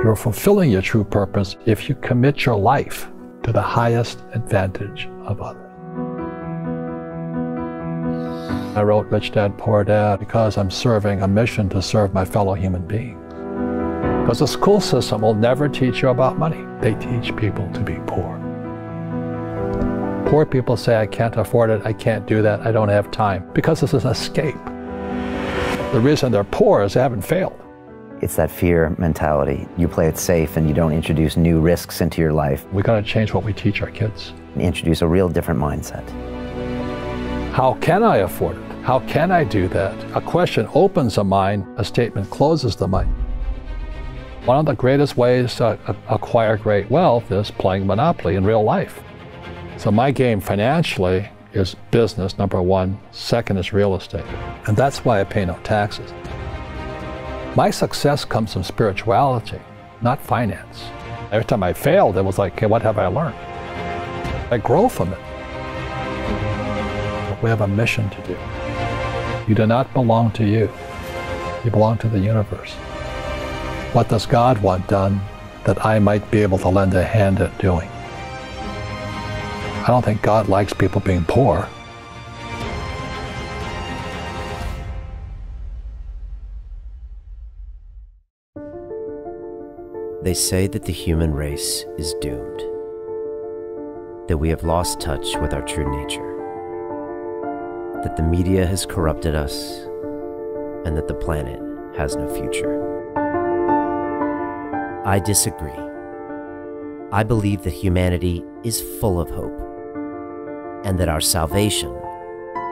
You're fulfilling your true purpose if you commit your life to the highest advantage of others. I wrote Rich Dad, Poor Dad because I'm serving a mission to serve my fellow human beings. Because the school system will never teach you about money. They teach people to be poor. Poor people say, I can't afford it, I can't do that, I don't have time, because it's an escape. The reason they're poor is they haven't failed. It's that fear mentality. You play it safe and you don't introduce new risks into your life. We got to change what we teach our kids. Introduce a real different mindset. How can I afford it? How can I do that? A question opens the mind, a statement closes the mind. One of the greatest ways to acquire great wealth is playing Monopoly in real life. So my game financially is business, number one. Second is real estate. And that's why I pay no taxes. My success comes from spirituality, not finance. Every time I failed, it was like, okay, what have I learned? I grow from it. We have a mission to do. You do not belong to you. You belong to the universe. What does God want done that I might be able to lend a hand at doing? I don't think God likes people being poor. They say that the human race is doomed, that we have lost touch with our true nature, that the media has corrupted us, and that the planet has no future. I disagree. I believe that humanity is full of hope, and that our salvation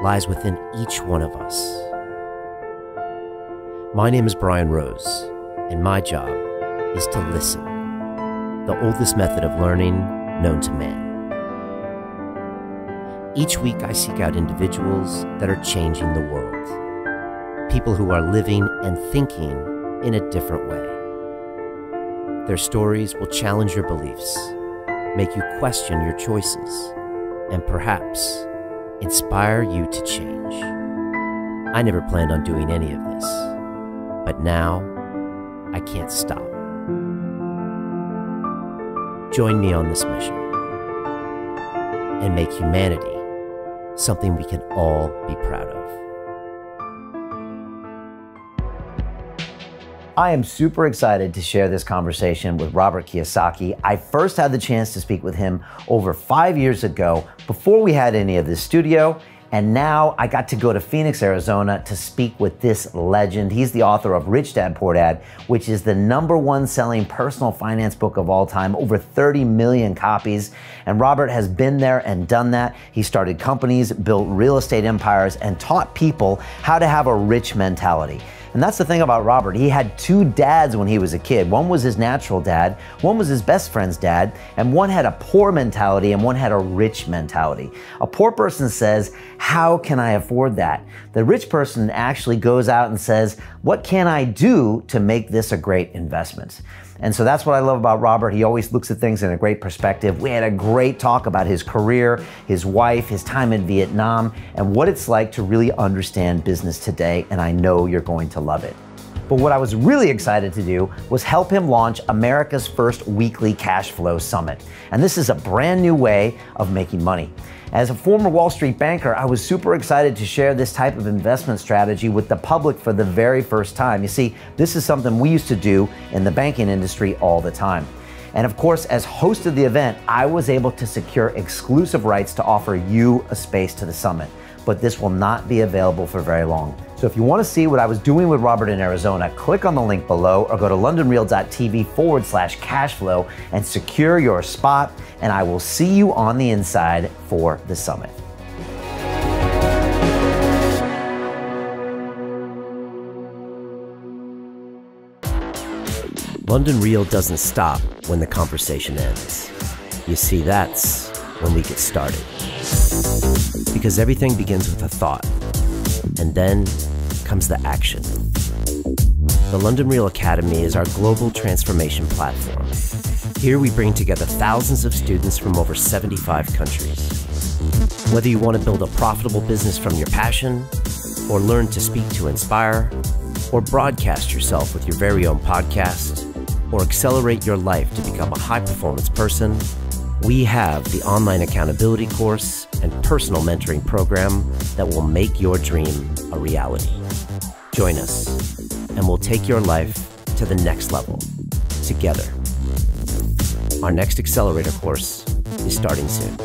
lies within each one of us. My name is Brian Rose, and my job is to listen, the oldest method of learning known to man. Each week I seek out individuals that are changing the world, people who are living and thinking in a different way. Their stories will challenge your beliefs, make you question your choices, and perhaps inspire you to change. I never planned on doing any of this, but now I can't stop. Join me on this mission and make humanity something we can all be proud of. I am super excited to share this conversation with Robert Kiyosaki. I first had the chance to speak with him over 5 years ago, before we had any of this studio, and now I got to go to Phoenix, Arizona to speak with this legend. He's the author of Rich Dad, Poor Dad, which is the #1 selling personal finance book of all time, over 30 million copies. And Robert has been there and done that. He started companies, built real estate empires, and taught people how to have a rich mentality. And that's the thing about Robert. He had 2 dads when he was a kid. One was his natural dad, one was his best friend's dad, and one had a poor mentality and one had a rich mentality. A poor person says, how can I afford that? The rich person actually goes out and says, what can I do to make this a great investment? And so that's what I love about Robert. He always looks at things in a great perspective. We had a great talk about his career, his wife, his time in Vietnam, and what it's like to really understand business today, and I know you're going to love it. But what I was really excited to do was help him launch America's first weekly cash flow summit. And this is a brand new way of making money. As a former Wall Street banker, I was super excited to share this type of investment strategy with the public for the very first time. You see, this is something we used to do in the banking industry all the time. And of course, as host of the event, I was able to secure exclusive rights to offer you a space to the summit. But this will not be available for very long. So if you want to see what I was doing with Robert in Arizona, click on the link below or go to londonreal.tv/cashflow and secure your spot. And I will see you on the inside for the summit. London Real doesn't stop when the conversation ends. You see, that's when we get started. Because everything begins with a thought, and then comes the action. The London Real Academy is our global transformation platform. Here we bring together thousands of students from over 75 countries. Whether you want to build a profitable business from your passion, or learn to speak to inspire, or broadcast yourself with your very own podcast, or accelerate your life to become a high-performance person, we have the online accountability course and personal mentoring program that will make your dream a reality. Join us, and we'll take your life to the next level together. Our next accelerator course is starting soon.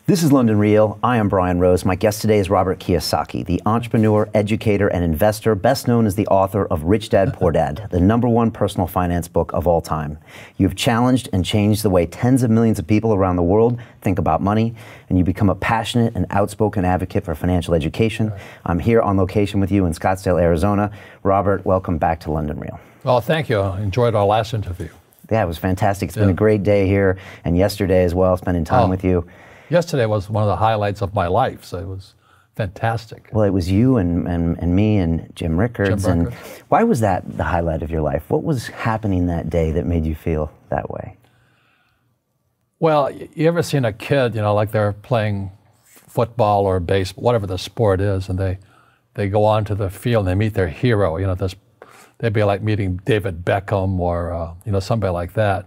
This is London Real. I am Brian Rose. My guest today is Robert Kiyosaki, the entrepreneur, educator, and investor, best known as the author of Rich Dad, Poor Dad, the #1 personal finance book of all time. You've challenged and changed the way tens of millions of people around the world think about money, and you become a passionate and outspoken advocate for financial education. Right. I'm here on location with you in Scottsdale, Arizona. Robert, welcome back to London Real. Well, thank you. I enjoyed our last interview. Yeah, it was fantastic. It's been a great day here, and yesterday as well, spending time with you. Yesterday was one of the highlights of my life, so it was fantastic. Well, it was you and me and Jim Rickards. And why was that the highlight of your life? What was happening that day that made you feel that way? Well, you ever seen a kid, you know, like they're playing football or baseball, whatever the sport is, and they go onto the field and they meet their hero. You know, they'd be like meeting David Beckham or, you know, somebody like that.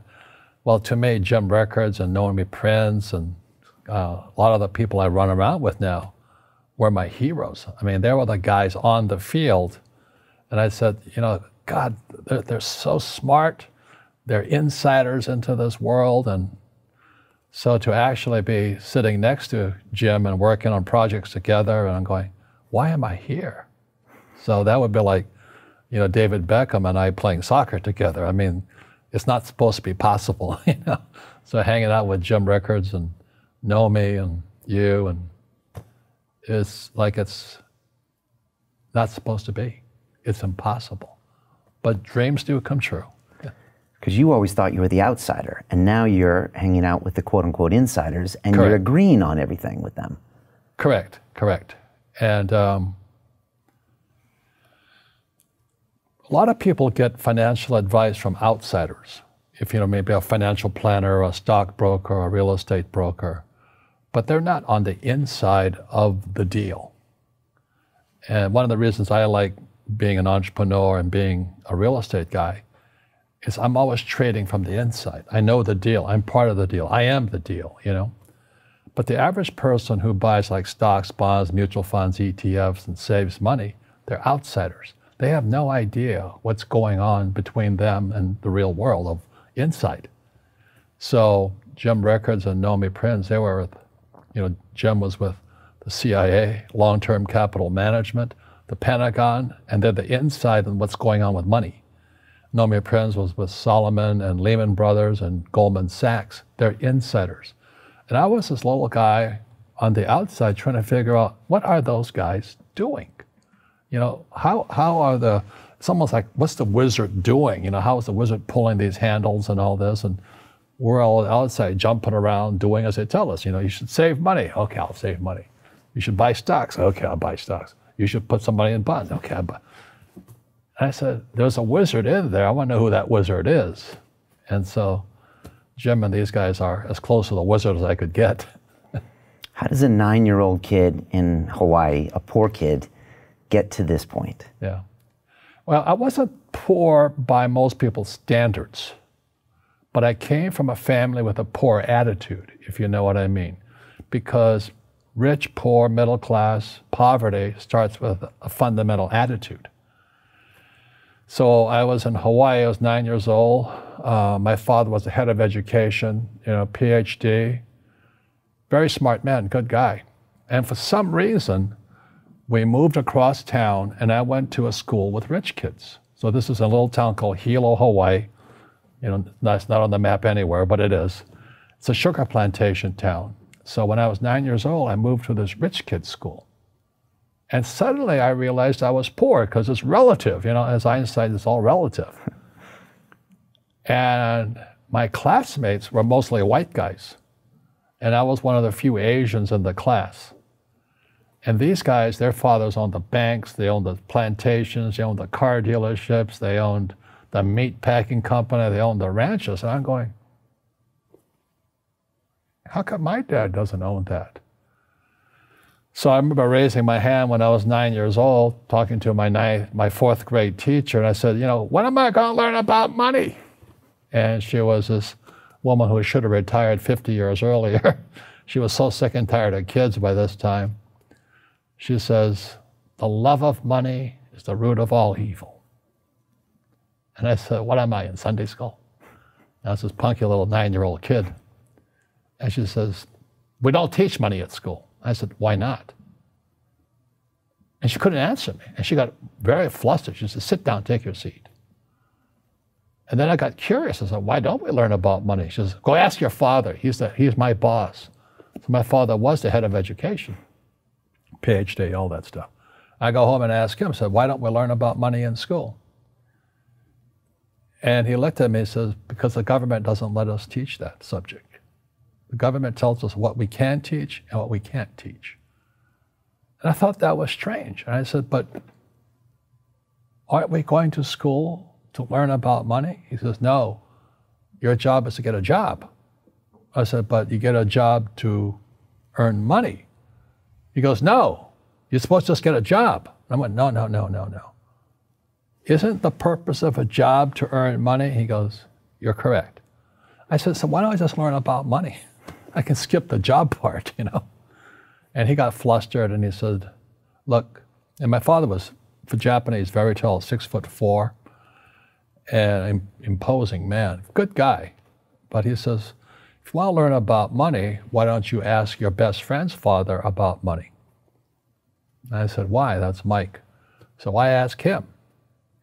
Well, to me, Jim Rickards and Nomi Prince and a lot of the people I run around with now were my heroes. I mean, they were the guys on the field. And I said, you know, God, they're so smart. They're insiders into this world. And so to actually be sitting next to Jim and working on projects together, and I'm going, why am I here? So that would be like, you know, David Beckham and I playing soccer together. I mean, it's not supposed to be possible, you know. So hanging out with Jim Rickards and Nomi and you, and it's like it's not supposed to be. It's impossible. But dreams do come true. Because you always thought you were the outsider, and now you're hanging out with the quote-unquote insiders, and Correct. You're agreeing on everything with them. Correct, correct. And a lot of people get financial advice from outsiders. If you know, maybe a financial planner, or a stockbroker, or a real estate broker. But they're not on the inside of the deal. And one of the reasons I like being an entrepreneur and being a real estate guy is I'm always trading from the inside. I know the deal. I'm part of the deal. I am the deal, you know. But the average person who buys like stocks, bonds, mutual funds, ETFs, and saves money, they're outsiders. They have no idea what's going on between them and the real world of inside. So Jim Rickards and Nomi Prince, they were, you know, Jim was with the CIA, Long-Term Capital Management, the Pentagon, and they're the inside on what's going on with money. Nomi Prince was with Solomon and Lehman Brothers and Goldman Sachs. They're insiders. And I was this little guy on the outside trying to figure out, what are those guys doing? You know, how are it's almost like, what's the wizard doing? You know, how is the wizard pulling these handles and all this? And we're all outside jumping around doing as they tell us. You know, you should save money. Okay, I'll save money. You should buy stocks. Okay, I'll buy stocks. You should put some money in bonds. Okay, I'll buy. And I said, there's a wizard in there. I want to know who that wizard is. And so Jim and these guys are as close to the wizard as I could get. How does a 9-year-old kid in Hawaii, a poor kid, get to this point? Yeah. Well, I wasn't poor by most people's standards. But I came from a family with a poor attitude, if you know what I mean. Because rich, poor, middle class, poverty starts with a fundamental attitude. So I was in Hawaii, I was 9 years old. My father was the head of education, you know, PhD. Very smart man, good guy. And for some reason, we moved across town and I went to a school with rich kids. So this is a little town called Hilo, Hawaii. You know, that's not on the map anywhere, but it is. It's a sugar plantation town. So when I was 9 years old, I moved to this rich kid school. And suddenly I realized I was poor because it's relative. You know, as Einstein, it's all relative. And my classmates were mostly white guys. And I was one of the few Asians in the class. And these guys, their fathers owned the banks, they owned the plantations, they owned the car dealerships, they owned the meat packing company, they owned the ranches. And I'm going, how come my dad doesn't own that? So I remember raising my hand when I was 9 years old, talking to my fourth grade teacher, and I said, you know, when am I going to learn about money? And she was this woman who should have retired 50 years earlier. She was so sick and tired of kids by this time. She says, the love of money is the root of all evil. And I said, what am I, in Sunday school? And I was this punky little 9-year-old kid. And she says, we don't teach money at school. I said, why not? And she couldn't answer me. And she got very flustered. She said, sit down, take your seat. And then I got curious. I said, why don't we learn about money? She says, go ask your father. He's my boss. So my father was the head of education, PhD, all that stuff. I go home and ask him, I said, why don't we learn about money in school? And he looked at me and says, because the government doesn't let us teach that subject. The government tells us what we can teach and what we can't teach. And I thought that was strange. And I said, but aren't we going to school to learn about money? He says, no, your job is to get a job. I said, but you get a job to earn money. He goes, no, you're supposed to just get a job. I went, no. Isn't the purpose of a job to earn money? He goes, you're correct. I said, so why don't I just learn about money? I can skip the job part, you know? And he got flustered and he said, look, and my father was, for Japanese, very tall, 6'4", and imposing man, good guy. But he says, if you want to learn about money, why don't you ask your best friend's father about money? And I said, why? That's Mike. So I asked him.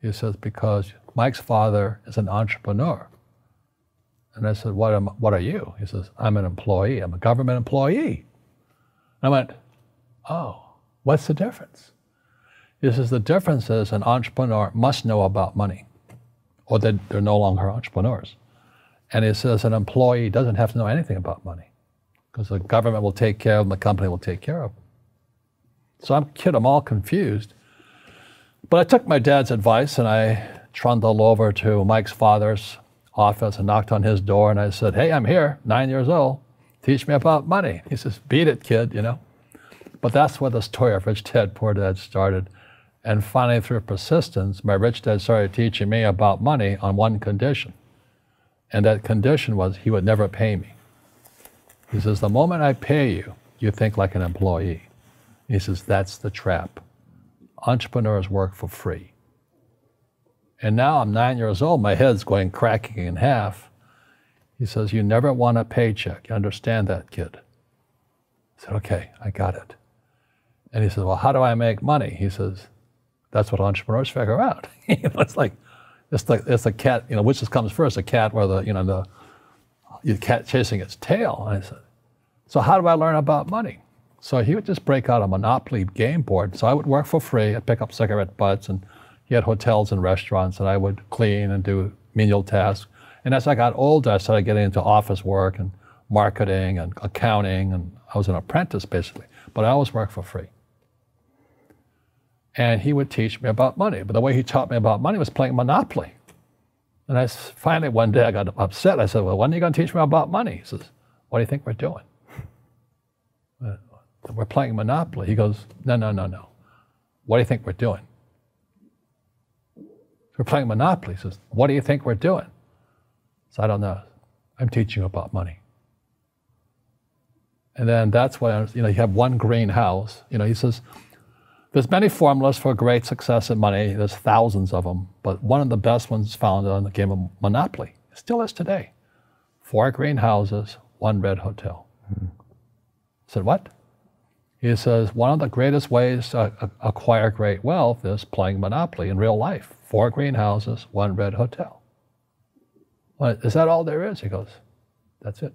He says, because Mike's father is an entrepreneur. And I said, what are you? He says, I'm an employee. I'm a government employee. And I went, oh, what's the difference? He says, the difference is an entrepreneur must know about money, or they're no longer entrepreneurs. And he says an employee doesn't have to know anything about money, because the government will take care of them, the company will take care of them. So I'm all confused. But I took my dad's advice and I trundled over to Mike's father's office and knocked on his door and I said, hey, I'm here, 9 years old. Teach me about money. He says, beat it, kid, you know. But that's where the story of Rich Dad, Poor Dad started. And finally, through persistence, my rich dad started teaching me about money on one condition. And that condition was he would never pay me. He says, the moment I pay you, you think like an employee. He says, that's the trap. Entrepreneurs work for free. And now I'm 9 years old, my head's going cracking in half. He says, you never want a paycheck. You understand that, kid? I said, okay, I got it. And he says, well, how do I make money? He says, that's what entrepreneurs figure out. It's like a cat, you know, which comes first, a cat or the cat chasing its tail. And I said, so how do I learn about money? So he would just break out a Monopoly game board. So I would work for free. I'd pick up cigarette butts, and he had hotels and restaurants, and I would clean and do menial tasks. And as I got older, I started getting into office work and marketing and accounting, and I was an apprentice basically, but I always worked for free. And he would teach me about money, but the way he taught me about money was playing Monopoly. And finally one day I got upset. I said, well, when are you going to teach me about money? He says, what do you think we're doing? We're playing Monopoly. He goes, no. What do you think we're doing? We're playing Monopoly. He says, what do you think we're doing? So I don't know. I'm teaching you about money. And then that's when, you have one green house. He says, there's many formulas for great success in money. There's thousands of them. But one of the best ones found on the game of Monopoly. It still is today. 4 green houses, 1 red hotel. I said, what? He says, one of the greatest ways to acquire great wealth is playing Monopoly in real life. 4 green houses, 1 red hotel. Well, is that all there is? He goes, that's it.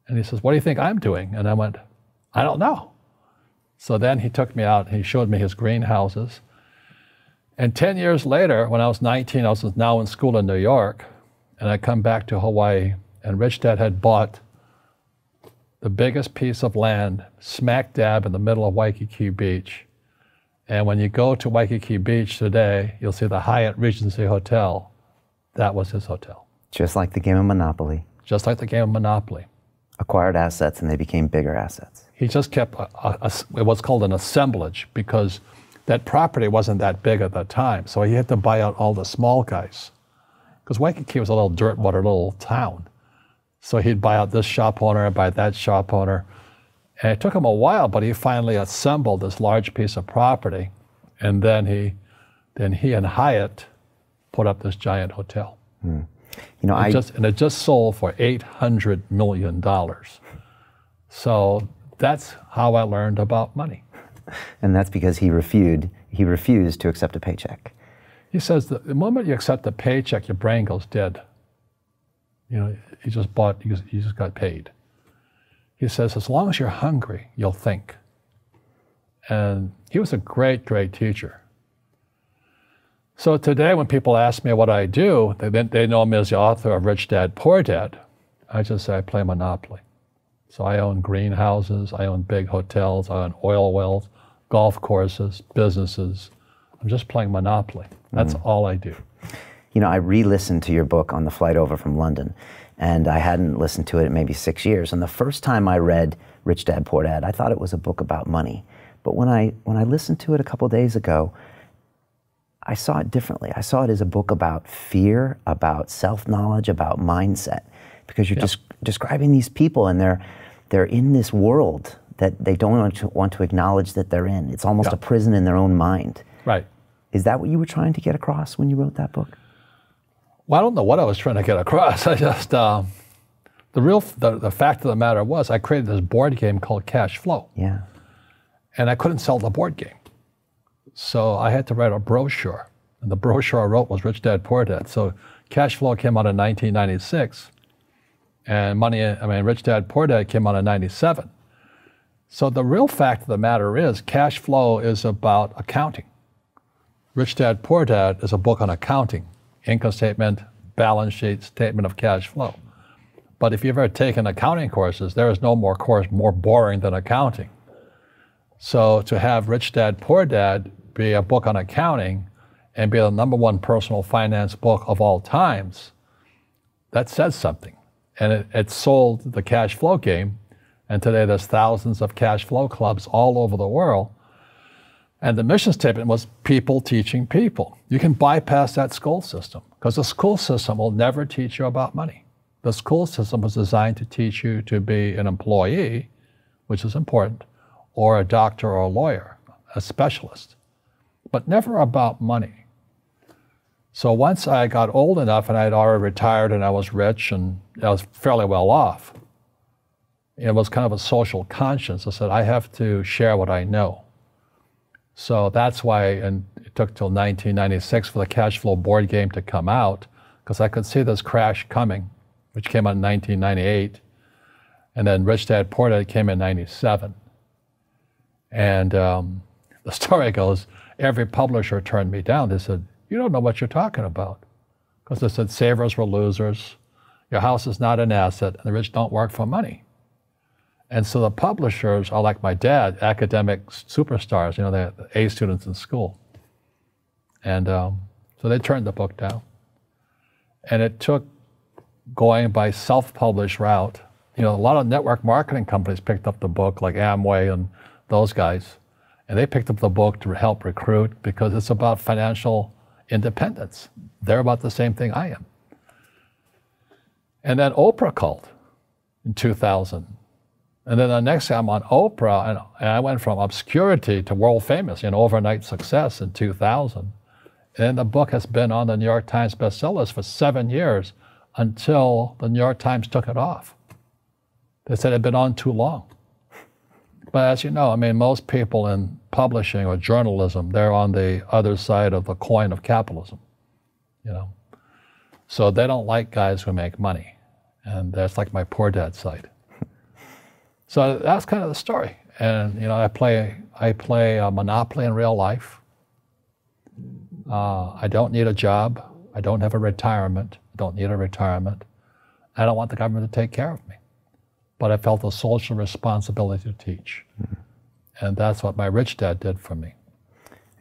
And he says, what do you think I'm doing? And I went, I don't know. So then he took me out and he showed me his green houses. And 10 years later, when I was 19, I was now in school in New York, and I come back to Hawaii, and Rich Dad had bought the biggest piece of land smack dab in the middle of Waikiki Beach. And when you go to Waikiki Beach today, you'll see the Hyatt Regency Hotel. That was his hotel. Just like the game of Monopoly. Just like the game of Monopoly. Acquired assets and they became bigger assets. he just kept what's called an assemblage, because that property wasn't that big at the time. So he had to buy out all the small guys. Because Waikiki was a little dirtwater little town. So he'd buy out this shop owner and buy that shop owner. And it took him a while, but he finally assembled this large piece of property. And then he and Hyatt put up this giant hotel. You know, it just sold for $800 million. So that's how I learned about money. And that's because he refused to accept a paycheck. He says that the moment you accept a paycheck, your brain goes dead. You know, you just got paid. He says, as long as you're hungry, you'll think. And he was a great, great teacher. So today when people ask me what I do, they know me as the author of Rich Dad, Poor Dad. I just say I play Monopoly. So I own greenhouses, I own big hotels, I own oil wells, golf courses, businesses. I'm just playing Monopoly. That's all I do. You know, I re-listened to your book on the flight over from London, and I hadn't listened to it in maybe 6 years. And the first time I read Rich Dad, Poor Dad, I thought it was a book about money. But when I listened to it a couple days ago, I saw it differently. I saw it as a book about fear, about self-knowledge, about mindset, because you're just describing these people, and they're in this world that they don't want to acknowledge that they're in. It's almost a prison in their own mind. Right. Is that what you were trying to get across when you wrote that book? Well, I don't know what I was trying to get across. I just, the fact of the matter was I created this board game called Cash Flow. Yeah. And I couldn't sell the board game. So I had to write a brochure. And the brochure I wrote was Rich Dad, Poor Dad. So Cash Flow came out in 1996. And Rich Dad, Poor Dad came out in 97. So the real fact of the matter is Cash Flow is about accounting. Rich Dad, Poor Dad is a book on accounting. Income statement, balance sheet, statement of cash flow. But if you've ever taken accounting courses, there is no more course more boring than accounting. So to have Rich Dad, Poor Dad be a book on accounting and be the #1 personal finance book of all times, that says something. And it sold the cash flow game. And today there's thousands of cash flow clubs all over the world. And the mission statement was people teaching people. You can bypass that school system because the school system will never teach you about money. The school system was designed to teach you to be an employee, which is important, or a doctor or a lawyer, a specialist, but never about money. So once I got old enough and I had already retired and I was rich and I was fairly well off, it was kind of a social conscience. I said, I have to share what I know. So that's why it took till 1996 for the Cash Flow board game to come out, because I could see this crash coming, which came out in 1998. And then Rich Dad, Poor Dad came in 97. And the story goes, every publisher turned me down. They said, you don't know what you're talking about. Because they said savers were losers, your house is not an asset, and the rich don't work for money. And so the publishers are like my dad, academic superstars, you know, they're the A students in school. And so they turned the book down. And it took going by self-published route. You know, a lot of network marketing companies picked up the book, like Amway and those guys. And they picked up the book to help recruit because it's about financial independence. They're about the same thing I am. And then Oprah called in 2000. And then the next time I'm on Oprah, and I went from obscurity to world famous, you know, overnight success in 2000. And the book has been on the New York Times bestsellers for 7 years until the New York Times took it off. They said it had been on too long. But as you know, I mean, most people in publishing or journalism, they're on the other side of the coin of capitalism, you know. So they don't like guys who make money. And that's like my Poor Dad side. So that's kind of the story. And, you know, I play Monopoly in real life. I don't need a job. I don't have a retirement. I don't need a retirement. I don't want the government to take care of me. But I felt a social responsibility to teach. And that's what my Rich Dad did for me.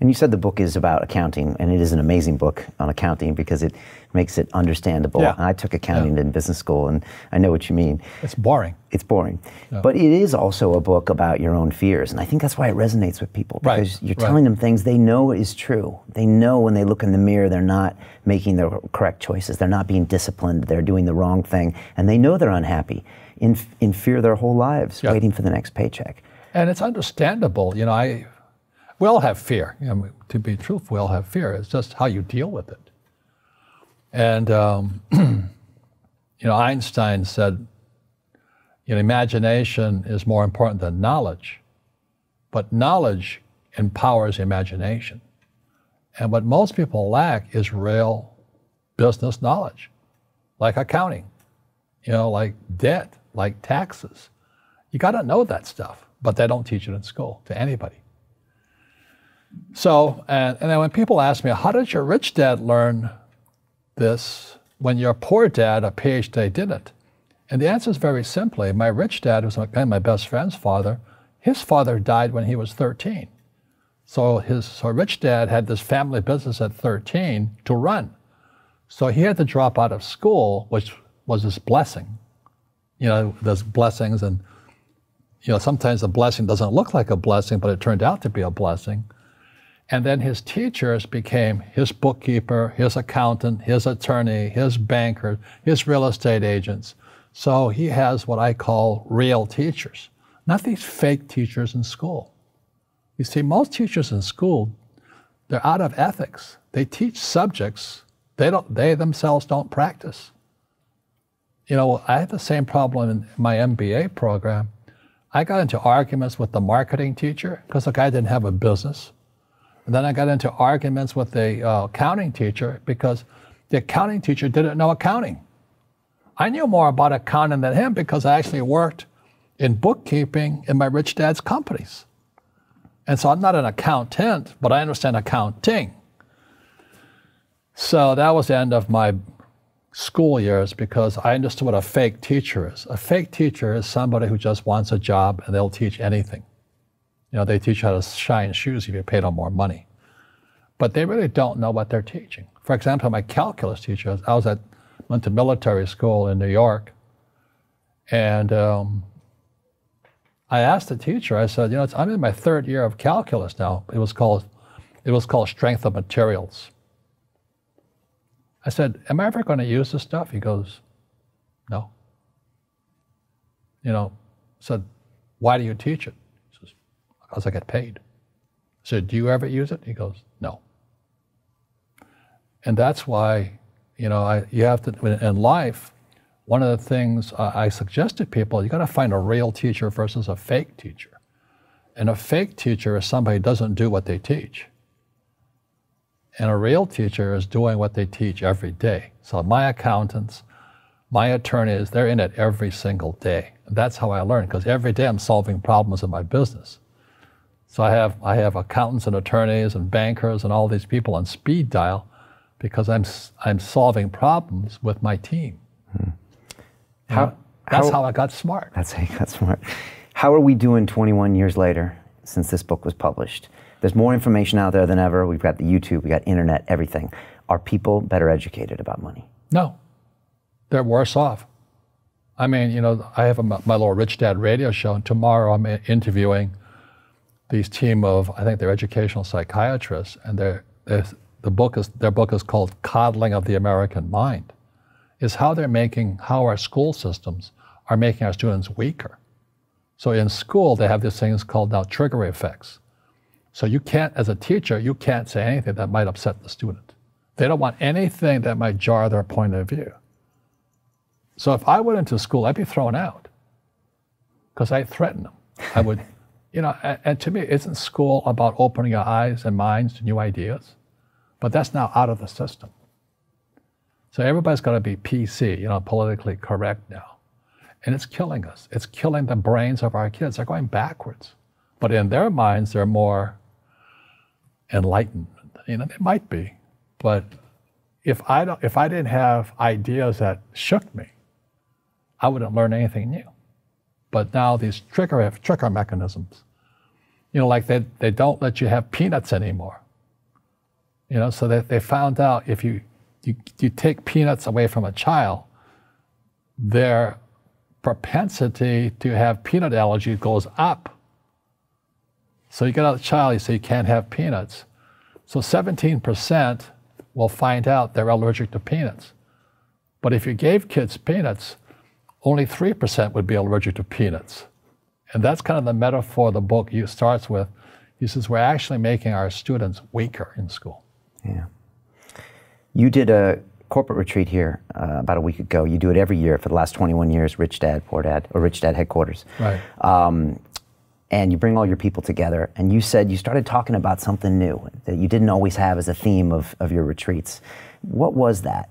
And you said the book is about accounting, and it is an amazing book on accounting because it makes it understandable. Yeah. And I took accounting in business school, and I know what you mean. It's boring. It's boring. Yeah. But it is also a book about your own fears, and I think that's why it resonates with people, because you're telling them things they know is true. They know when they look in the mirror they're not making the correct choices, they're not being disciplined, they're doing the wrong thing, and they know they're unhappy, in fear their whole lives, waiting for the next paycheck. And it's understandable. You know, we all have fear. You know, to be truthful, we all have fear. It's just how you deal with it. And you know, Einstein said, you know, imagination is more important than knowledge, but knowledge empowers imagination. And what most people lack is real business knowledge, like accounting, you know, like debt, like taxes. You got to know that stuff, but they don't teach it in school to anybody. So, and then when people ask me, how did your rich dad learn this when your poor dad, a PhD, didn't? And the answer is very simply, my rich dad, who's my best friend's father, his father died when he was 13. So rich dad had this family business at 13 to run. So he had to drop out of school, which was his blessing. You know, there's blessings, and you know, sometimes a blessing doesn't look like a blessing, but it turned out to be a blessing. And then his teachers became his bookkeeper, his accountant, his attorney, his banker, his real estate agents. So he has what I call real teachers, not these fake teachers in school. You see, most teachers in school, they're out of ethics. They teach subjects they themselves don't practice. You know, I had the same problem in my MBA program. I got into arguments with the marketing teacher because the guy didn't have a business. And then I got into arguments with the accounting teacher because the accounting teacher didn't know accounting. I knew more about accounting than him because I actually worked in bookkeeping in my rich dad's companies. And so I'm not an accountant, but I understand accounting. So that was the end of my school years because I understood what a fake teacher is. A fake teacher is somebody who just wants a job and they'll teach anything. You know, they teach how to shine shoes if you pay them more money. But they really don't know what they're teaching. For example, my calculus teacher, went to military school in New York, and I asked the teacher, I said, you know, I'm in my third year of calculus now. It was called strength of materials. I said, am I ever going to use this stuff? He goes, no. You know, I said, why do you teach it? He says, because I get paid. I said, do you ever use it? He goes, no. And that's why, you know, you have to, in life, one of the things I suggest to people, you got to find a real teacher versus a fake teacher. And a fake teacher is somebody who doesn't do what they teach. And a real teacher is doing what they teach every day. So my accountants, my attorneys, they're in it every single day. And that's how I learn, because every day I'm solving problems in my business. So I have accountants and attorneys and bankers and all these people on speed dial because I'm solving problems with my team. That's how I got smart. That's how you got smart. How are we doing 21 years later since this book was published? There's more information out there than ever. We've got the YouTube, we got internet, everything. Are people better educated about money? No, they're worse off. I mean, you know, I have my little Rich Dad radio show, and tomorrow I'm interviewing these team of, I think they're educational psychiatrists, and their book is called Coddling of the American Mind. Is how our school systems are making our students weaker. So in school, they have these things called now trigger effects. So you can't, as a teacher, you can't say anything that might upset the student. They don't want anything that might jar their point of view. So if I went into school, I'd be thrown out because I threaten them. I would, you know, and to me, isn't school about opening your eyes and minds to new ideas? But that's now out of the system. So everybody's got to be PC, you know, politically correct now. And it's killing us. It's killing the brains of our kids. They're going backwards. But in their minds, they're more enlightened. You know, they might be. But if I didn't have ideas that shook me, I wouldn't learn anything new. But now these trigger mechanisms, you know, like they don't let you have peanuts anymore. You know, so that they found out if you take peanuts away from a child, their propensity to have peanut allergy goes up. So you get out a child, you say you can't have peanuts. So 17% will find out they're allergic to peanuts. But if you gave kids peanuts, only 3% would be allergic to peanuts. And that's kind of the metaphor the book starts with. He says, we're actually making our students weaker in school. Yeah. You did a corporate retreat here about a week ago. You do it every year for the last 21 years, Rich Dad, Poor Dad, or Rich Dad headquarters. Right. And you bring all your people together. And you said you started talking about something new that you didn't always have as a theme of your retreats. What was that?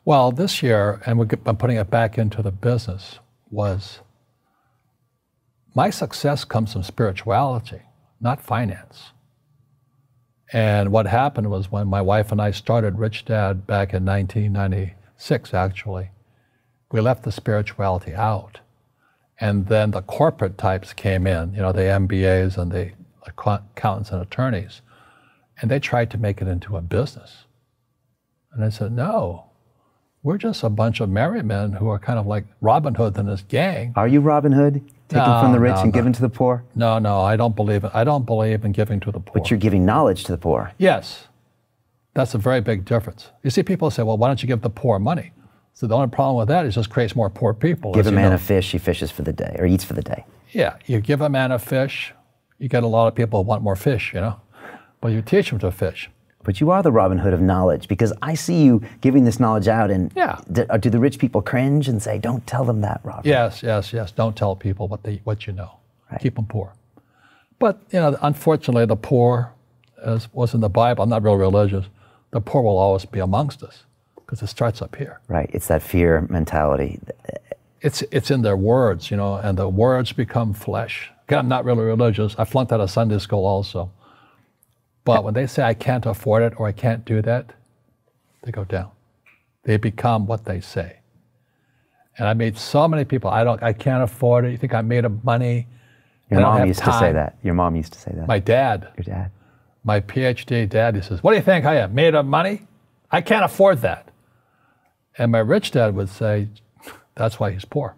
Well, this year, and I'm putting it back into the business, was my success comes from spirituality, not finance. And what happened was when my wife and I started Rich Dad back in 1996, actually, we left the spirituality out. And then the corporate types came in, you know, the MBAs and the accountants and attorneys, and they tried to make it into a business. And I said, no, we're just a bunch of merry men who are kind of like Robin Hood and his gang. Are you Robin Hood? Taking from the rich and giving to the poor? No, I don't believe it. I don't believe in giving to the poor. But you're giving knowledge to the poor. Yes. That's a very big difference. You see, people say, well, why don't you give the poor money? So the only problem with that is it just creates more poor people. Give a man a fish, he fishes for the day, or eats for the day. Yeah, you give a man a fish, you get a lot of people who want more fish, you know? But you teach them to fish. But you are the Robin Hood of knowledge, because I see you giving this knowledge out, and yeah. Do the rich people cringe and say, don't tell them that, Robin? Yes. Don't tell people what you know. Right. Keep them poor. But, you know, unfortunately, the poor, as was in the Bible, I'm not real religious, the poor will always be amongst us, because it starts up here. Right, it's that fear mentality. It's in their words, you know, and the words become flesh. Again, I'm not really religious. I flunked out of Sunday school also. But when they say I can't afford it or I can't do that, they go down. They become what they say. And I made so many people, I can't afford it. You think I'm made of money? Your mom used to say that. Your mom used to say that. My dad. Your dad. My PhD dad, he says, what do you think I am, made of money? I can't afford that. And my rich dad would say, that's why he's poor.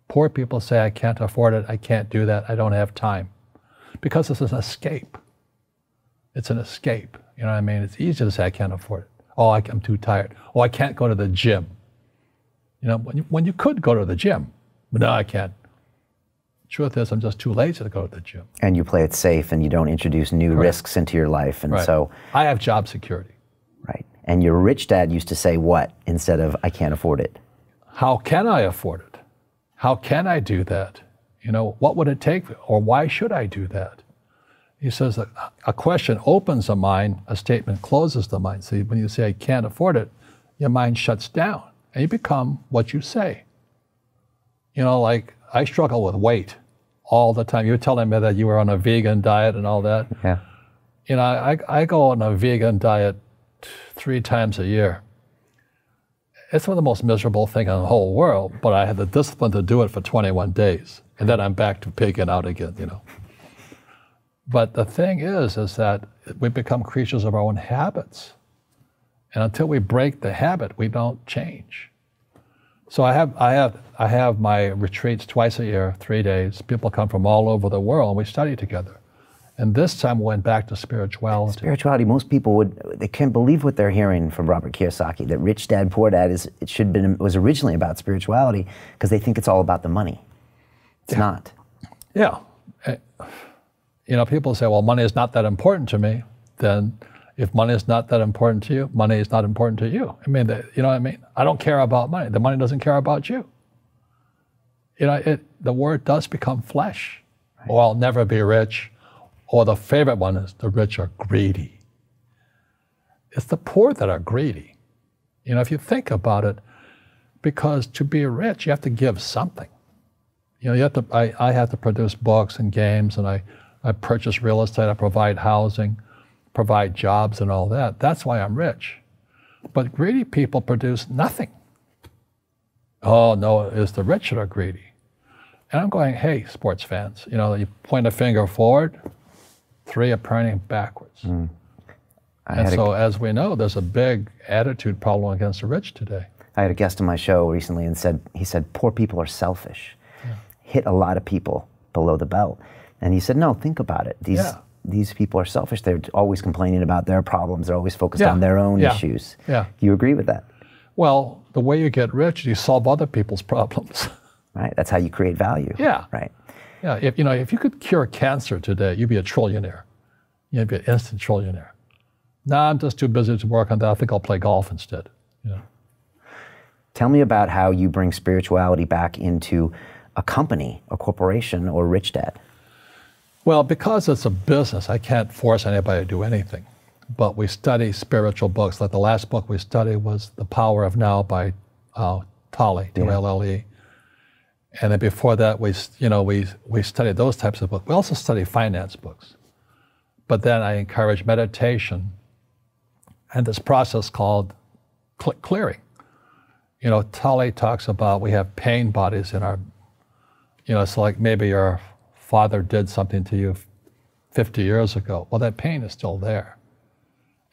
Poor people say, I can't afford it, I can't do that, I don't have time. Because it's an escape. It's an escape, you know what I mean? It's easy to say, I can't afford it. Oh, I'm too tired. Oh, I can't go to the gym. You know, when you could go to the gym, but no, I can't. Truth is, I'm just too lazy to go to the gym. And you play it safe and you don't introduce new risks into your life. And so I have job security. Right. And your rich dad used to say what instead of, I can't afford it? How can I afford it? How can I do that? You know, what would it take, or why should I do that? He says that a question opens the mind, a statement closes the mind. See, when you say, I can't afford it, your mind shuts down, and you become what you say. You know, like, I struggle with weight all the time. You were telling me that you were on a vegan diet and all that. Yeah. You know, I go on a vegan diet 3 times a year. It's one of the most miserable things in the whole world, but I had the discipline to do it for 21 days. And then I'm back to pigging out again, you know. But the thing is that we become creatures of our own habits. And until we break the habit, we don't change. So I have my retreats twice a year, 3 days. People come from all over the world and we study together. And this time we went back to spirituality. Spirituality, most people they can't believe what they're hearing from Robert Kiyosaki, that Rich Dad, Poor Dad was originally about spirituality, because they think it's all about the money. It's not. Yeah. You know, people say, well, money is not that important to me. Then if money is not that important to you, money is not important to you. I mean, you know what I mean? I don't care about money. The money doesn't care about you. You know, the word does become flesh. Right. Or I'll never be rich. Or the favorite one is the rich are greedy. It's the poor that are greedy. You know, if you think about it, because to be rich, you have to give something. You know, you have to. I have to produce books and games, and I purchase real estate, I provide housing, provide jobs and all that. That's why I'm rich. But greedy people produce nothing. Oh, no, it's the rich that are greedy. And I'm going, hey, sports fans, you know, you point a finger forward, 3 are pointing backwards. And so, as we know, there's a big attitude problem against the rich today. I had a guest on my show recently and he said, poor people are selfish. Yeah. Hit a lot of people below the belt. And he said, no, think about it. These people are selfish. They're always complaining about their problems. They're always focused on their own issues. Yeah. Do you agree with that? Well, the way you get rich, you solve other people's problems. Right. That's how you create value. Yeah. Right. Yeah. If you could cure cancer today, you'd be a trillionaire. You'd be an instant trillionaire. Nah, I'm just too busy to work on that. I think I'll play golf instead. Tell me about how you bring spirituality back into a company, a corporation, or Rich Dad. Well, because it's a business, I can't force anybody to do anything. But we study spiritual books. Like the last book we studied was The Power of Now by Tolle, T-O-L-L-E. And then before that, we studied those types of books. We also study finance books. But then I encourage meditation and this process called clearing. Tolle talks about we have pain bodies in our, it's like maybe your father did something to you 50 years ago. Well, that pain is still there.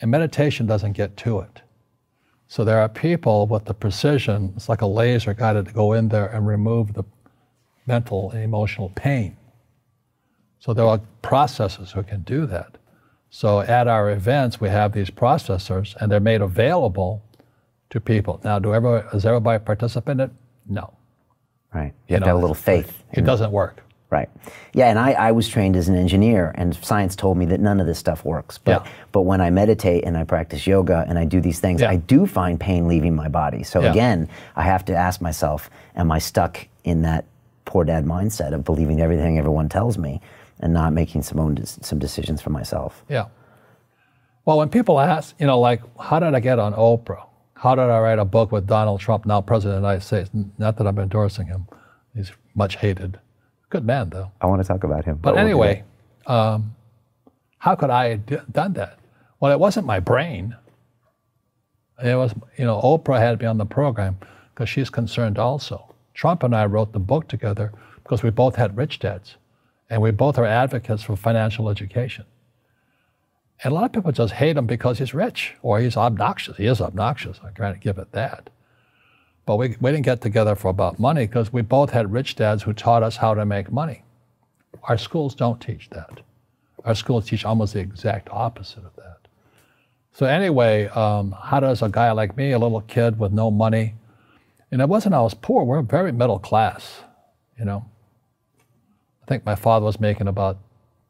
And meditation doesn't get to it. So there are people with the precision, it's like a laser guided to go in there and remove the mental and emotional pain. So there are processors who can do that. So at our events, we have these processors and they're made available to people. Now, does everybody participate in it? No. Right. You have to have a little faith. It doesn't work. Right. Yeah, and I was trained as an engineer, and science told me that none of this stuff works. But when I meditate and I practice yoga and I do these things, I do find pain leaving my body. So again, I have to ask myself, am I stuck in that poor dad mindset of believing everything everyone tells me and not making some decisions for myself? Yeah. Well, when people ask, like, how did I get on Oprah? How did I write a book with Donald Trump, now President of the United States? Not that I'm endorsing him. He's much hated. Good man, though. I want to talk about him. But anyway, how could I have done that? Well, it wasn't my brain. It was, Oprah had me on the program because she's concerned also. Trump and I wrote the book together because we both had rich dads. And we both are advocates for financial education. And a lot of people just hate him because he's rich or he's obnoxious. He is obnoxious, I can't give it that. But we didn't get together for about money because we both had rich dads who taught us how to make money. Our schools don't teach that. Our schools teach almost the exact opposite of that. So anyway, how does a guy like me, a little kid with no money, and it wasn't I was poor, we're very middle class, I think my father was making about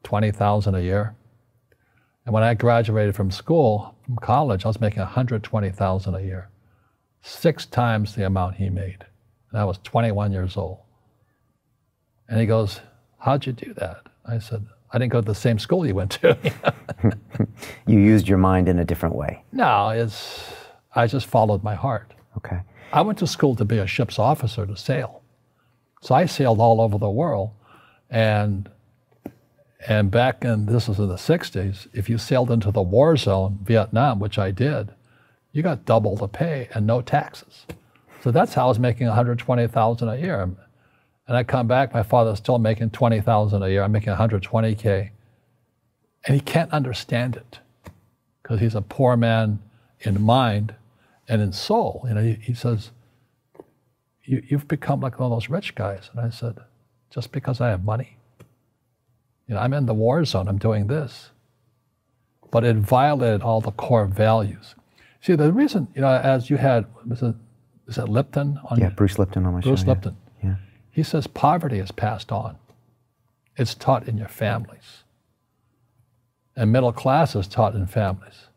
$20,000 a year. And when I graduated from college, I was making $120,000 a year. 6 times the amount he made. And I was 21 years old. And he goes, how'd you do that? I said, I didn't go to the same school you went to. You used your mind in a different way. No, I just followed my heart. Okay. I went to school to be a ship's officer to sail. So I sailed all over the world. And back this was in the 60s, if you sailed into the war zone, Vietnam, which I did, you got double the pay and no taxes. So that's how I was making $120,000 a year. And I come back, my father's still making $20,000 a year. I'm making $120K. And he can't understand it because he's a poor man in mind and in soul. He says, you've become like one of those rich guys. And I said, just because I have money? I'm in the war zone, I'm doing this. But it violated all the core values. See, the reason, as you had, is that Lipton? Bruce Lipton on my show. Bruce Lipton. Yeah. He says poverty is passed on. It's taught in your families. And middle class is taught in families.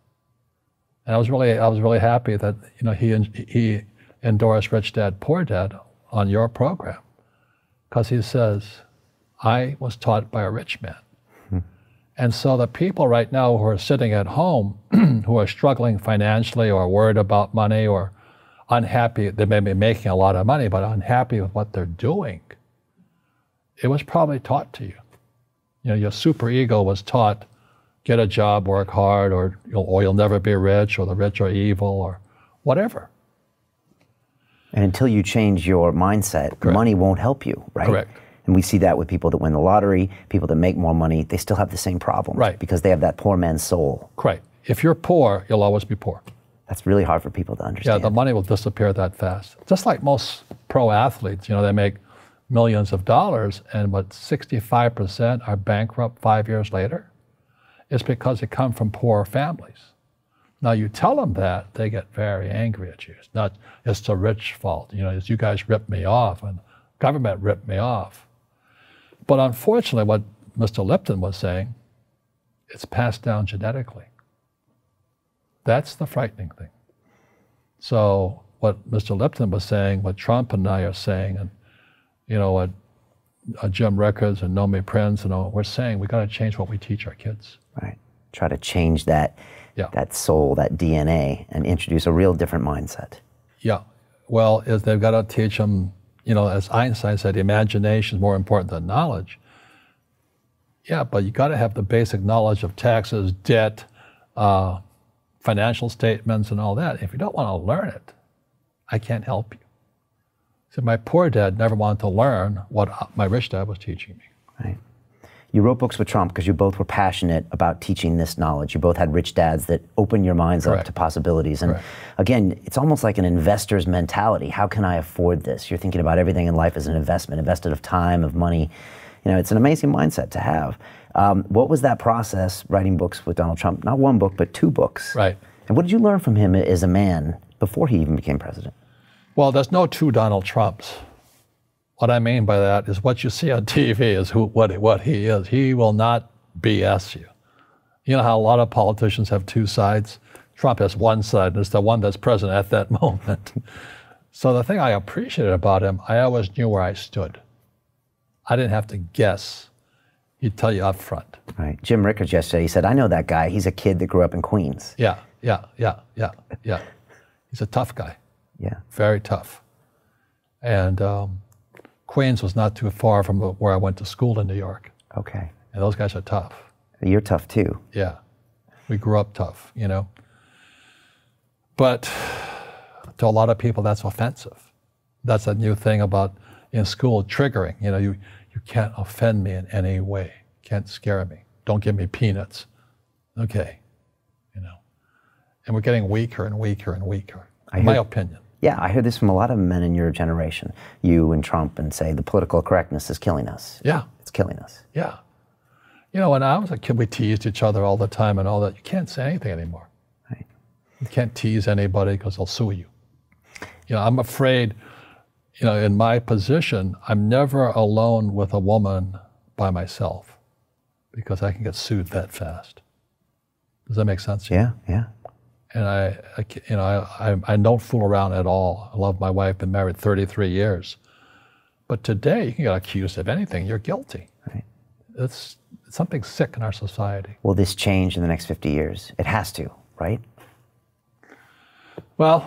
And I was really happy that, he endorsed Rich Dad, Poor Dad on your program. Because he says, I was taught by a rich man. And so the people right now who are sitting at home, who are struggling financially or worried about money or unhappy, they may be making a lot of money, but unhappy with what they're doing, it was probably taught to you. Your super ego was taught, get a job, work hard, or you'll never be rich, or the rich are evil, or whatever. And until you change your mindset, money won't help you, right? Correct. And we see that with people that win the lottery, people that make more money, they still have the same problems. Right. Because they have that poor man's soul. Right. If you're poor, you'll always be poor. That's really hard for people to Yeah, understand. the money will disappear that fast. Just like most pro athletes, you know, they make millions of dollars, and what 65% are bankrupt 5 years later. It's because they come from poor families. Now you tell them that, they get very angry at you. It's not, it's the rich fault. You know, it's you guys ripped me off and government ripped me off. But unfortunately, what Mr. Lipton was saying, it's passed down genetically. That's the frightening thing. So what Mr. Lipton was saying, what Trump and I are saying, and you know what Jim Rickards and Nomi Prinz and all, we're saying we got to change what we teach our kids. Right. Try to change that, Yeah. that soul, that DNA, and introduce a real different mindset. Yeah. Well, is they've got to teach them, you know, as Einstein said, imagination is more important than knowledge. Yeah, but you got to have the basic knowledge of taxes, debt, financial statements, and all that. If you don't want to learn it, I can't help you. So my poor dad never wanted to learn what my rich dad was teaching me. Right. You wrote books with Trump because you both were passionate about teaching this knowledge. You both had rich dads that opened your minds up to possibilities. And again, it's almost like an investor's mentality. How can I afford this? You're thinking about everything in life as an investment, invested of time, of money. You know, it's an amazing mindset to have. What was that process, writing books with Donald Trump? Not one book, but 2 books. Right. And what did you learn from him as a man before he even became president? Well, there's no 2 Donald Trumps. What I mean by that is what you see on TV is what he is. He will not BS you. You know how a lot of politicians have 2 sides? Trump has one side, and it's the one that's present at that moment. So the thing I appreciated about him, I always knew where I stood. I didn't have to guess. He'd tell you up front. Right. Jim Rickards yesterday, he said, I know that guy. He's a kid that grew up in Queens. Yeah. He's a tough guy. Yeah. Very tough. And Queens was not too far from where I went to school in New York. Okay. And those guys are tough. You're tough too. Yeah. We grew up tough, you know. But to a lot of people, that's offensive. That's a new thing about in school, triggering. You know, you can't offend me in any way. Can't scare me. Don't give me peanuts. Okay. You know. And we're getting weaker and weaker and weaker, in my opinion. Yeah, I hear this from a lot of men in your generation, you and Trump, and say the political correctness is killing us. Yeah. It's killing us. Yeah. You know, when I was a kid, we teased each other all the time and all that. You can't say anything anymore. Right. You can't tease anybody because they'll sue you. You know, I'm afraid, you know, in my position, I'm never alone with a woman by myself because I can get sued that fast. Does that make sense to you? Yeah, yeah. And I don't fool around at all. I love my wife, been married 33 years. But today, you can get accused of anything. You're guilty. Right. It's something sick in our society. Will this change in the next 50 years? It has to, right? Well,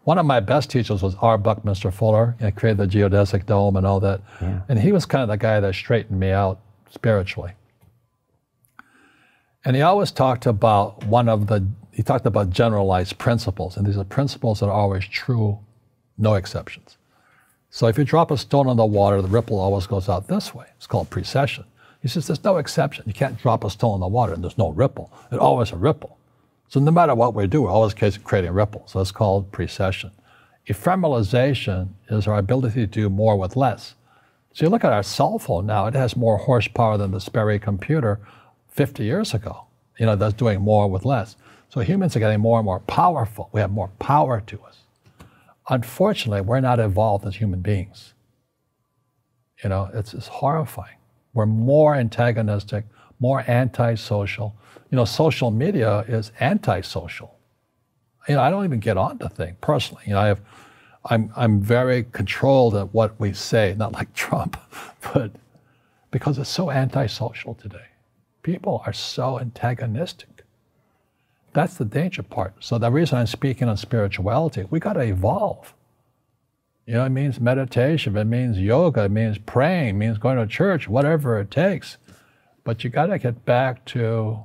one of my best teachers was R. Buckminster Fuller. He created the geodesic dome and all that. Yeah. And he was kind of the guy that straightened me out spiritually. And he always talked about he talked about generalized principles. And these are principles that are always true, no exceptions. So if you drop a stone on the water, the ripple always goes out this way. It's called precession. He says there's no exception. You can't drop a stone in the water and there's no ripple. It's always a ripple. So no matter what we do, we're always creating a ripple. So it's called precession. Ephemeralization is our ability to do more with less. So you look at our cell phone now, it has more horsepower than the Sperry computer 50 years ago. You know, that's doing more with less. So humans are getting more and more powerful. We have more power to us. Unfortunately, we're not evolved as human beings. You know, it's horrifying. We're more antagonistic, more antisocial. You know, social media is antisocial. You know, I don't even get on the thing personally. You know, I'm very controlled at what we say, not like Trump, but because it's so antisocial today. People are so antagonistic. That's the danger part. So the reason I'm speaking on spirituality, we got to evolve. You know, it means meditation, it means yoga, it means praying, it means going to church, whatever it takes. But you got to get back to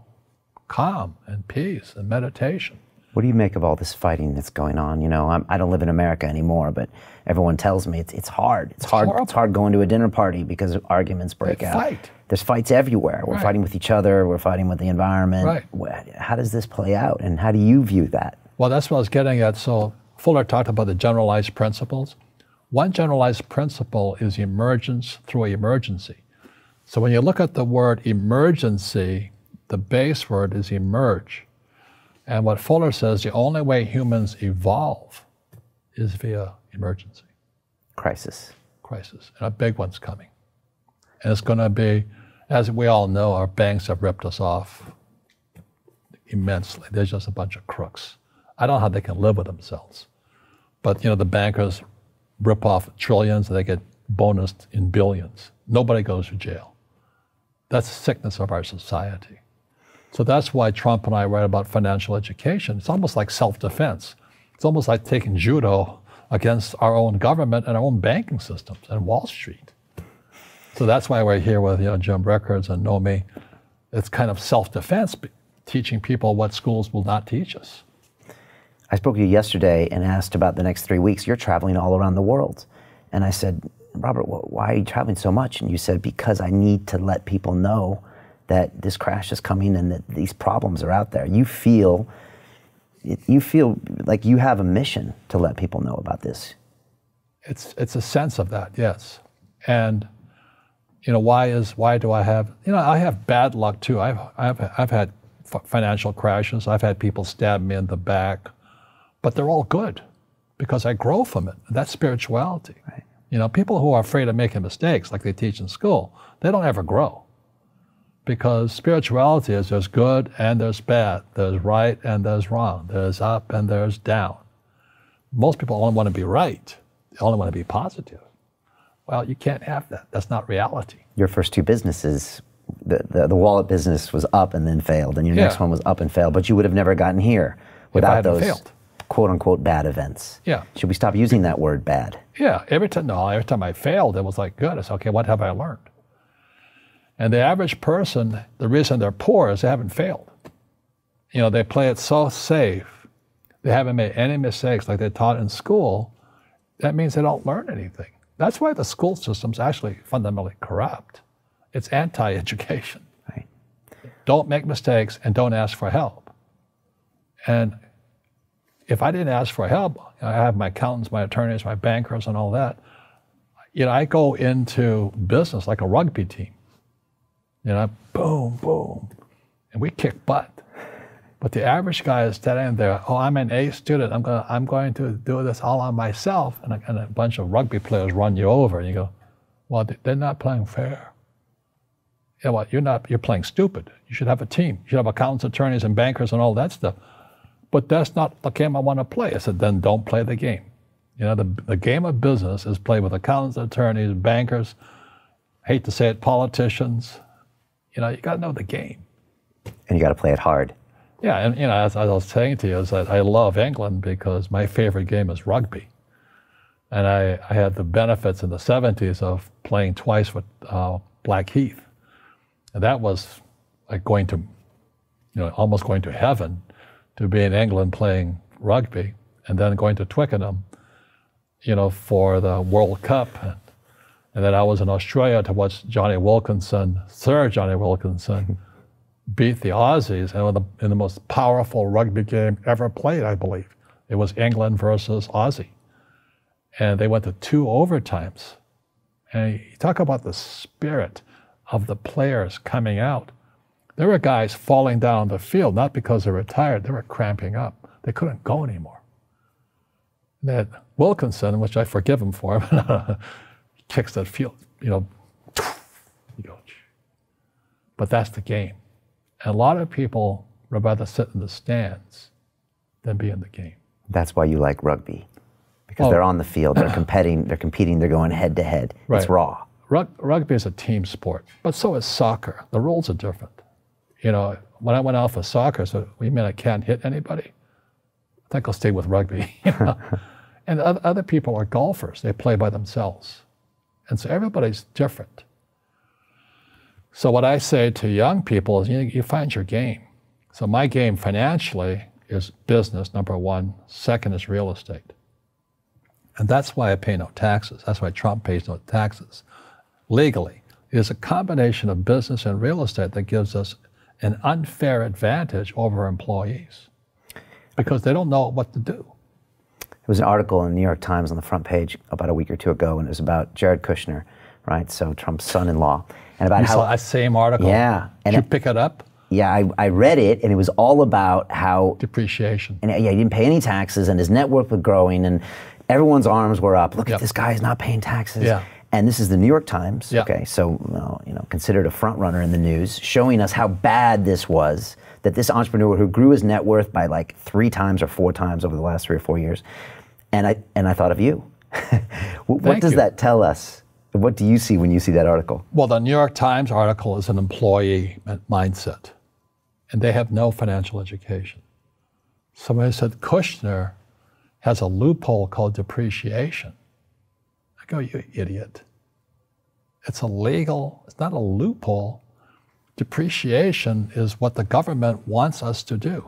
calm and peace and meditation. What do you make of all this fighting that's going on? You know, I don't live in America anymore, but everyone tells me it's hard. It's hard. Horrible. It's hard going to a dinner party because arguments break out. Fight. There's fights everywhere. We're fighting with each other. We're fighting with the environment. Right. How does this play out, and how do you view that? Well, that's what I was getting at. So Fuller talked about the generalized principles. One generalized principle is emergence through emergency. So when you look at the word emergency, the base word is emerge. And what Fuller says, the only way humans evolve is via emergency. Crisis. Crisis. And a big one's coming. And it's going to be, as we all know, our banks have ripped us off immensely. There's just a bunch of crooks. I don't know how they can live with themselves. But, you know, the bankers rip off trillions and they get bonused in billions. Nobody goes to jail. That's the sickness of our society. So that's why Trump and I write about financial education. It's almost like self-defense. It's almost like taking judo against our own government and our own banking systems and Wall Street. So that's why we're here with, you know, Jim Rickards and Nomi. It's kind of self-defense, teaching people what schools will not teach us. I spoke to you yesterday and asked about the next 3 weeks. You're traveling all around the world. And I said, Robert, why are you traveling so much? And you said, because I need to let people know that this crash is coming and that these problems are out there. You feel like you have a mission to let people know about this. It's a sense of that, yes. And you know, why do I have, you know, I have bad luck too. I've had financial crashes. I've had people stab me in the back, but they're all good because I grow from it. That's spirituality. Right. You know, people who are afraid of making mistakes, like they teach in school, they don't ever grow. Because spirituality is there's good and there's bad, there's right and there's wrong, there's up and there's down. Most people only want to be right. They only want to be positive. Well, you can't have that. That's not reality. Your first two businesses, the wallet business was up and then failed, and your next one was up and failed, but you would have never gotten here without those quote unquote bad events. Yeah. Should we stop using that word bad? Yeah. Every time I failed, it was like, good. It's okay, what have I learned? And the average person, the reason they're poor is they haven't failed. You know, they play it so safe. They haven't made any mistakes like they taught in school. That means they don't learn anything. That's why the school system's actually fundamentally corrupt. It's anti-education. Right. Don't make mistakes and don't ask for help. And if I didn't ask for help, I have my accountants, my attorneys, my bankers, and all that. You know, I go into business like a rugby team. You know, boom, boom, and we kick butt. But the average guy is standing there, oh, I'm an A student, I'm going to do this all on myself, and a bunch of rugby players run you over, and you go, well, they're not playing fair. You know what, you're playing stupid. You should have a team. You should have accountants, attorneys, and bankers, and all that stuff. But that's not the game I want to play. I said, then don't play the game. You know, the game of business is played with accountants, attorneys, bankers, hate to say it, politicians. You know, you got to know the game. And you got to play it hard. Yeah, and you know, as I was saying to you, is that I love England because my favorite game is rugby. And I had the benefits in the 70s of playing twice with Blackheath. And that was like going to, you know, almost going to heaven to be in England playing rugby and then going to Twickenham, you know, for the World Cup. And then I was in Australia to watch Johnny Wilkinson, Sir Johnny Wilkinson, beat the Aussies in the most powerful rugby game ever played, I believe. It was England versus Aussie. And they went to 2 overtimes. And you talk about the spirit of the players coming out. There were guys falling down the field, not because they were tired, they were cramping up. They couldn't go anymore. And that Wilkinson, which I forgive him for, kicks that field, you know, you go. But that's the game. And a lot of people would rather sit in the stands than be in the game. That's why you like rugby. Because they're on the field, they're competing, they're going head to head. Right. It's raw. Rugby is a team sport, but so is soccer. The rules are different. You know, when I went out for soccer, so you mean I can't hit anybody? I think I'll stay with rugby. You know? And other people are golfers. They play by themselves. And so everybody's different. So what I say to young people is, you find your game. So my game financially is business, number one. Second is real estate. And that's why I pay no taxes. That's why Trump pays no taxes. Legally, it is a combination of business and real estate that gives us an unfair advantage over employees because they don't know what to do. There was an article in the New York Times on the front page about a week or two ago, and it was about Jared Kushner, right? So Trump's son-in-law, and about you saw that same article? Yeah. Did you pick it up? Yeah, I read it, and it was all about how depreciation. And yeah, he didn't pay any taxes, and his net worth was growing, and everyone's arms were up. Look at this guy; he's not paying taxes. Yeah. And this is the New York Times. Yeah. Okay, so considered a front runner in the news, showing us how bad this was. That this entrepreneur who grew his net worth by like 3 times or 4 times over the last 3 or 4 years, and I thought of you. What does that tell us? What do you see when you see that article? Well, the New York Times article is an employee mindset, and they have no financial education. Somebody said Kushner has a loophole called depreciation. I go, you idiot. It's illegal. It's not a loophole. Depreciation is what the government wants us to do.